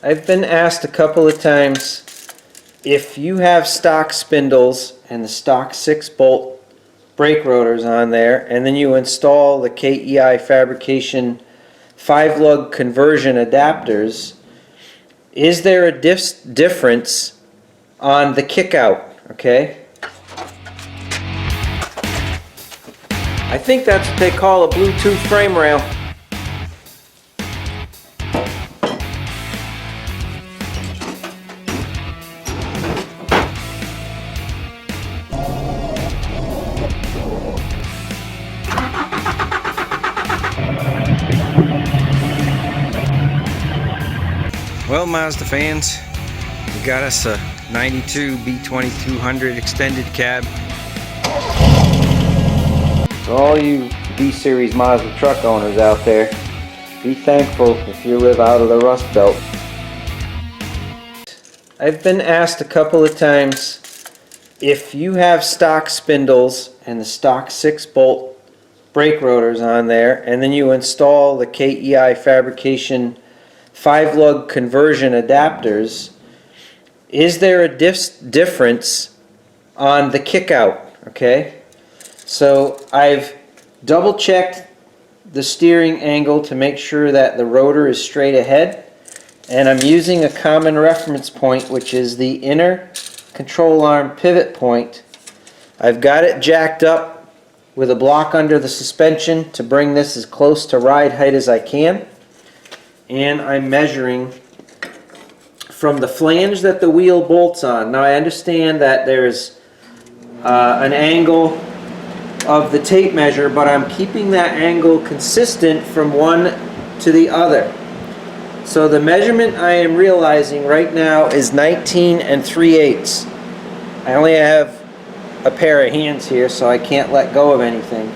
I've been asked a couple of times if you have stock spindles and the stock 6-bolt brake rotors on there, and then you install the KEI Fabrication 5-lug conversion adapters, is there a difference on the kickout? Okay, I think that's what they call a Bluetooth frame rail. Well, Mazda fans, we got us a 92 B2200 extended cab. For all you B Series Mazda truck owners out there, be thankful if you live out of the Rust Belt. I've been asked a couple of times if you have stock spindles and the stock 6-bolt brake rotors on there, and then you install the KEI Fabrication 5-lug conversion adapters, is there a difference on the kickout? Okay, so I've double checked the steering angle to make sure that the rotor is straight ahead, and I'm using a common reference point, which is the inner control arm pivot point. I've got it jacked up with a block under the suspension to bring this as close to ride height as I can. And I'm measuring from the flange that the wheel bolts on. Now I understand that there's an angle of the tape measure, but I'm keeping that angle consistent from one to the other. So the measurement I am realizing right now is 19 3/8. I only have a pair of hands here, so I can't let go of anything.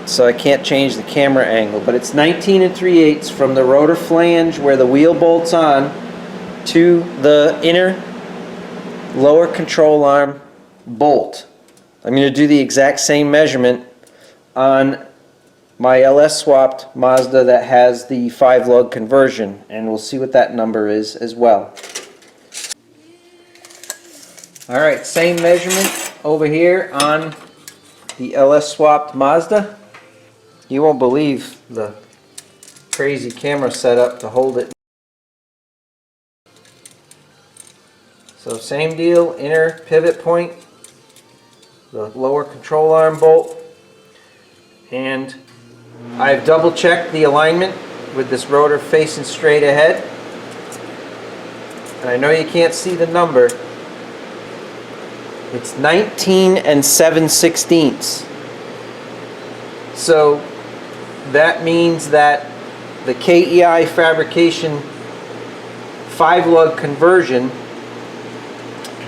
So I can't change the camera angle, but it's 19 3/8 from the rotor flange where the wheel bolts on to the inner lower control arm bolt. I'm going to do the exact same measurement on my LS swapped Mazda that has the 5-lug conversion, and we'll see what that number is as well. Alright, same measurement over here on the LS swapped Mazda. You won't believe the crazy camera setup to hold it. So same deal, inner pivot point, the lower control arm bolt, and I've double checked the alignment with this rotor facing straight ahead. And I know you can't see the number. It's 19 7/16. So that means that the KEI Fabrication 5-lug conversion,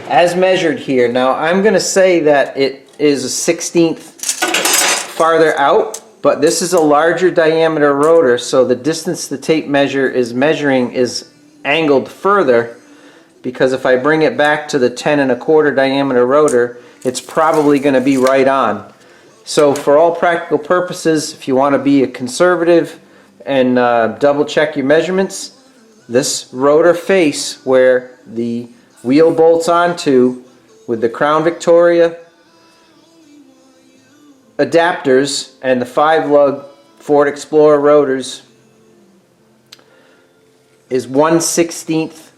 as measured here, now I'm going to say that it is a 1/16 farther out, but this is a larger diameter rotor, so the distance the tape measure is measuring is angled further, because if I bring it back to the 10 1/4 diameter rotor, it's probably going to be right on. So for all practical purposes, if you want to be a conservative and double check your measurements, this rotor face where the wheel bolts onto with the Crown Victoria adapters and the 5-lug Ford Explorer rotors is 1/16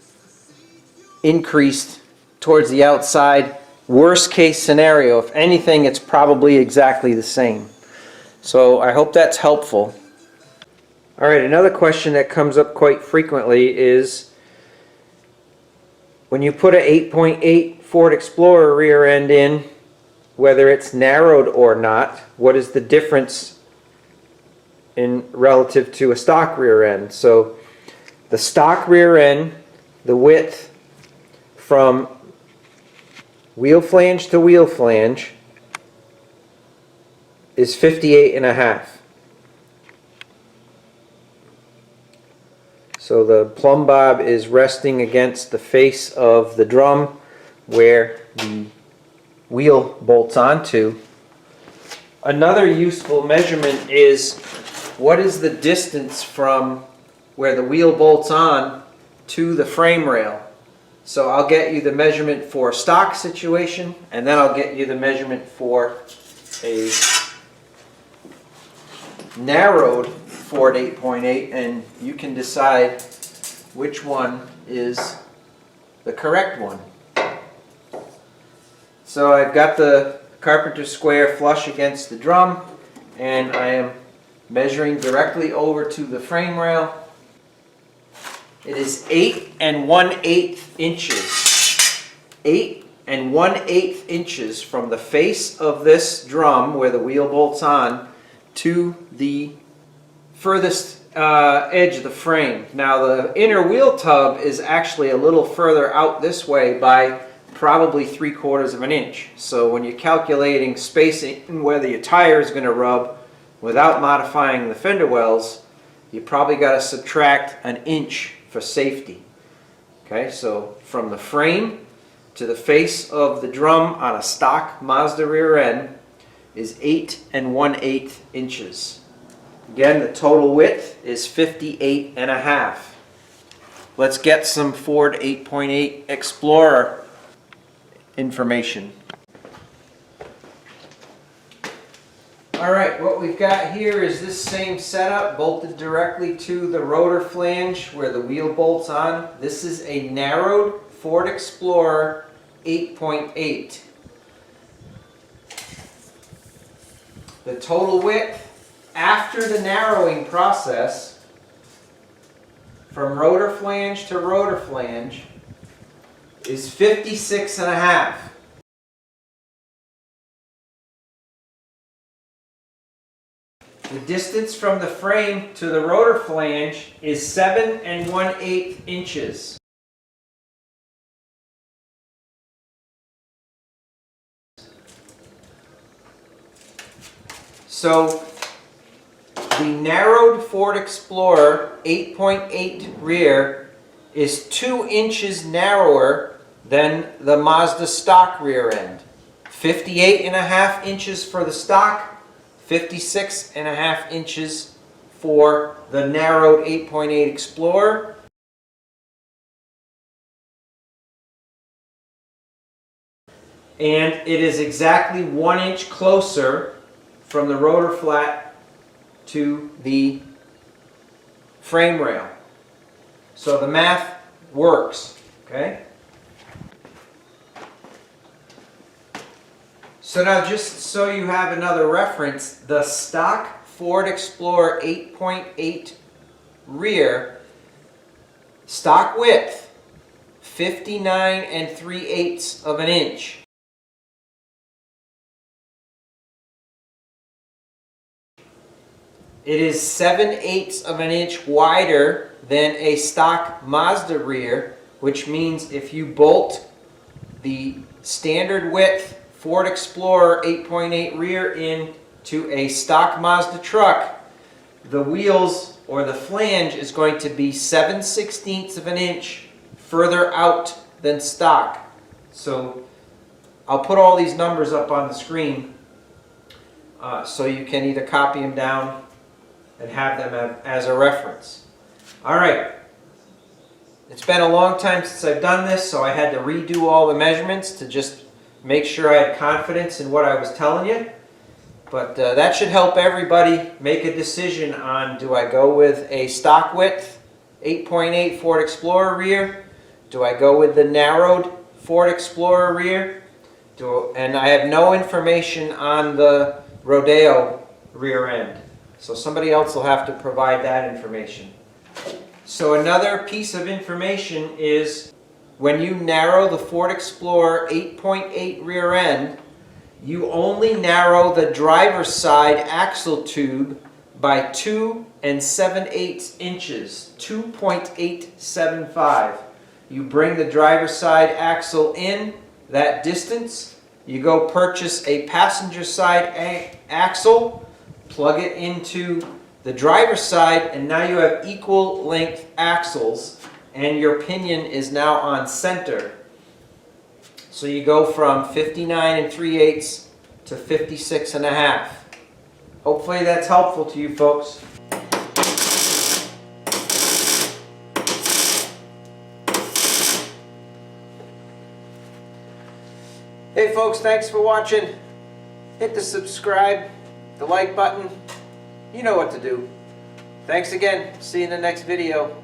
increased towards the outside. Worst case scenario, if anything, it's probably exactly the same. So I hope that's helpful. Alright, another question that comes up quite frequently is when you put an 8.8 Ford Explorer rear end in, whether it's narrowed or not, what is the difference in relative to a stock rear end? So the stock rear end, the width from wheel flange to wheel flange is 58.5. So the plumb bob is resting against the face of the drum where the wheel bolts onto. Another useful measurement is what is the distance from where the wheel bolts on to the frame rail. So I'll get you the measurement for a stock situation, and then I'll get you the measurement for a narrowed Ford 8.8, and you can decide which one is the correct one. So I've got the carpenter square flush against the drum, and I am measuring directly over to the frame rail. It is 8 1/8 inches. 8 1/8 inches from the face of this drum where the wheel bolts on to the furthest edge of the frame. Now the inner wheel tub is actually a little further out this way by probably 3/4 of an inch. So when you're calculating spacing and whether your tire is going to rub without modifying the fender wells, you probably got to subtract an inch for safety. Okay, so from the frame to the face of the drum on a stock Mazda rear end is 8 1/8 inches. Again, the total width is 58.5. Let's get some Ford 8.8 Explorer information. Alright, what we've got here is this same setup bolted directly to the rotor flange where the wheel bolts on. This is a narrowed Ford Explorer 8.8. The total width after the narrowing process from rotor flange to rotor flange is 56.5. The distance from the frame to the rotor flange is 7 1/8 inches. So the narrowed Ford Explorer 8.8 rear is 2 inches narrower than the Mazda stock rear end. 58.5 inches for the stock, 56.5 inches for the narrowed 8.8 Explorer. And it is exactly 1 inch closer from the rotor flat to the frame rail. So the math works, okay? So now just so you have another reference, the stock Ford Explorer 8.8 rear, stock width, 59 3/8 of an inch. It is 7/8 of an inch wider than a stock Mazda rear, which means if you bolt the standard width Ford Explorer 8.8 rear into a stock Mazda truck, the wheels or the flange is going to be 7/16 of an inch further out than stock. So I'll put all these numbers up on the screen so you can either copy them down and have them as a reference. Alright, it's been a long time since I've done this, so I had to redo all the measurements to just make sure I had confidence in what I was telling you. But that should help everybody make a decision on, do I go with a stock width 8.8 Ford Explorer rear? Do I go with the narrowed Ford Explorer rear? And I have no information on the Rodeo rear end. So somebody else will have to provide that information. So another piece of information is when you narrow the Ford Explorer 8.8 rear end, you only narrow the driver's side axle tube by 2 7/8 inches, 2.875. You bring the driver's side axle in that distance, you go purchase a passenger side axle, plug it into the driver's side, and now you have equal length axles, and your pinion is now on center. So you go from 59 3/8 to 56.5. Hopefully that's helpful to you folks. Hey folks, thanks for watching. Hit the subscribe, the like button. You know what to do. Thanks again. See you in the next video.